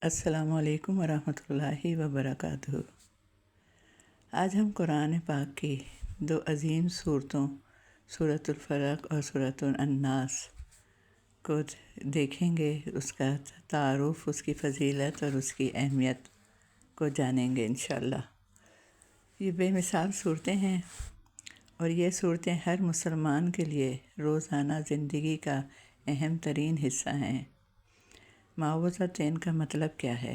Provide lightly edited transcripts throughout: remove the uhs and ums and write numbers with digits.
السلام علیکم ورحمۃ اللہ وبرکاتہ۔ آج ہم قرآن پاک کی دو عظیم صورتوں سورۃ الفلق اور سورۃ الناس کو دیکھیں گے، اس کا تعارف، اس کی فضیلت اور اس کی اہمیت کو جانیں گے انشاءاللہ۔ یہ بے مثال صورتیں ہیں اور یہ صورتیں ہر مسلمان کے لیے روزانہ زندگی کا اہم ترین حصہ ہیں۔ معوذتین کا مطلب کیا ہے؟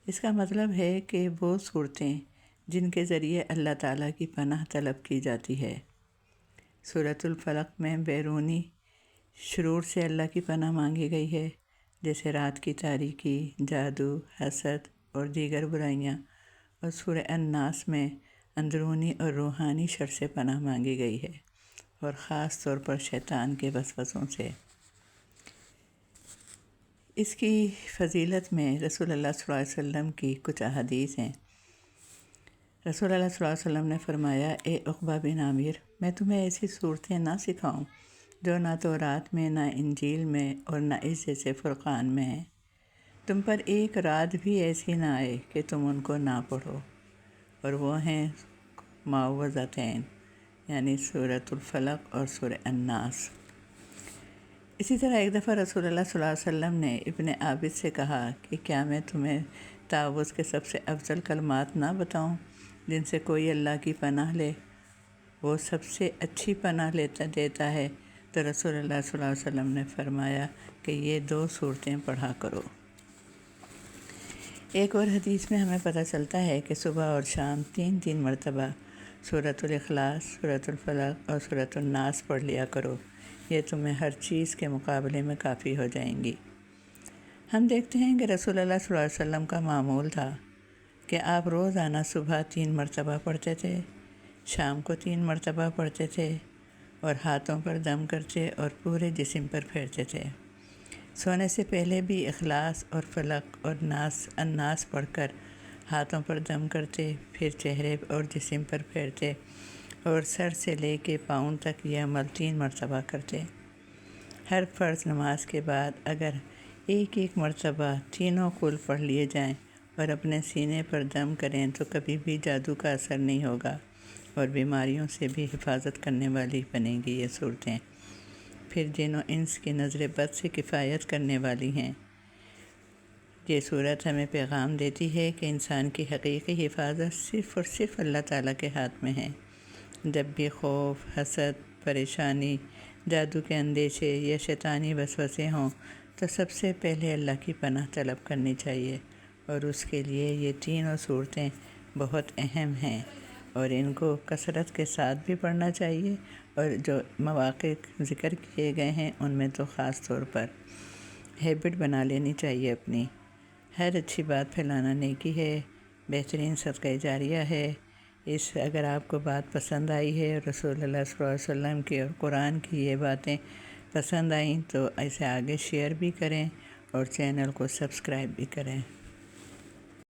اس کا مطلب ہے کہ وہ صورتیں جن کے ذریعے اللہ تعالیٰ کی پناہ طلب کی جاتی ہے۔ سورۃ الفلق میں بیرونی شرور سے اللہ کی پناہ مانگی گئی ہے، جیسے رات کی تاریکی، جادو، حسد اور دیگر برائیاں، اور سورہ الناس میں اندرونی اور روحانی شر سے پناہ مانگی گئی ہے، اور خاص طور پر شیطان کے وسوسوں سے۔ اس کی فضیلت میں رسول اللہ صلی اللہ علیہ وسلم کی کچھ احادیث ہیں۔ رسول اللہ صلی اللہ علیہ وسلم نے فرمایا، اے عقبہ بن عامر، میں تمہیں ایسی صورتیں نہ سکھاؤں جو نہ تورات میں، نہ انجیل میں اور نہ اس جیسے فرقان میں ہیں۔ تم پر ایک رات بھی ایسی نہ آئے کہ تم ان کو نہ پڑھو، اور وہ ہیں معوذتین، یعنی سورۃ الفلق اور سورہ الناس۔ اسی طرح ایک دفعہ رسول اللہ صلی اللہ علیہ وسلم نے ابن عابد سے کہا کہ کیا میں تمہیں تعوذ کے سب سے افضل کلمات نہ بتاؤں جن سے کوئی اللہ کی پناہ لے؟ وہ سب سے اچھی پناہ دیتا ہے۔ تو رسول اللہ صلی اللہ علیہ وسلم نے فرمایا کہ یہ دو صورتیں پڑھا کرو۔ ایک اور حدیث میں ہمیں پتہ چلتا ہے کہ صبح اور شام تین مرتبہ سورۃ الاخلاص، سورۃ الفلق اور سورۃ الناس پڑھ لیا کرو، یہ تمہیں ہر چیز کے مقابلے میں کافی ہو جائیں گی۔ ہم دیکھتے ہیں کہ رسول اللہ صلی اللہ علیہ وسلم کا معمول تھا کہ آپ روزانہ صبح 3 مرتبہ پڑھتے تھے، شام کو 3 مرتبہ پڑھتے تھے، اور ہاتھوں پر دم کرتے اور پورے جسم پر پھیرتے تھے۔ سونے سے پہلے بھی اخلاص اور فلق اور الناس پڑھ کر ہاتھوں پر دم کرتے، پھر چہرے اور جسم پر پھیرتے، اور سر سے لے کے پاؤں تک یہ عمل 3 مرتبہ کرتے۔ ہر فرض نماز کے بعد اگر ایک مرتبہ تینوں کل پڑھ لیے جائیں اور اپنے سینے پر دم کریں تو کبھی بھی جادو کا اثر نہیں ہوگا، اور بیماریوں سے بھی حفاظت کرنے والی بنیں گی یہ صورتیں۔ پھر جن و انس کی نظر بد سے کفایت کرنے والی ہیں۔ یہ صورت ہمیں پیغام دیتی ہے کہ انسان کی حقیقی حفاظت صرف اور صرف اللہ تعالیٰ کے ہاتھ میں ہے۔ جب بھی خوف، حسد، پریشانی، جادو کے اندیشے یا شیطانی وسوسے ہوں تو سب سے پہلے اللہ کی پناہ طلب کرنی چاہیے، اور اس کے لیے یہ تینوں صورتیں بہت اہم ہیں، اور ان کو کثرت کے ساتھ بھی پڑھنا چاہیے، اور جو مواقع ذکر کیے گئے ہیں ان میں تو خاص طور پر ہیبٹ بنا لینی چاہیے اپنی۔ ہر اچھی بات پھیلانا نیکی ہے، بہترین صدقہ جاریہ ہے۔ اگر آپ کو بات پسند آئی ہے، رسول اللہ صلی اللہ علیہ وسلم کی اور قرآن کی یہ باتیں پسند آئیں تو اسے آگے شیئر بھی کریں اور چینل کو سبسکرائب بھی کریں۔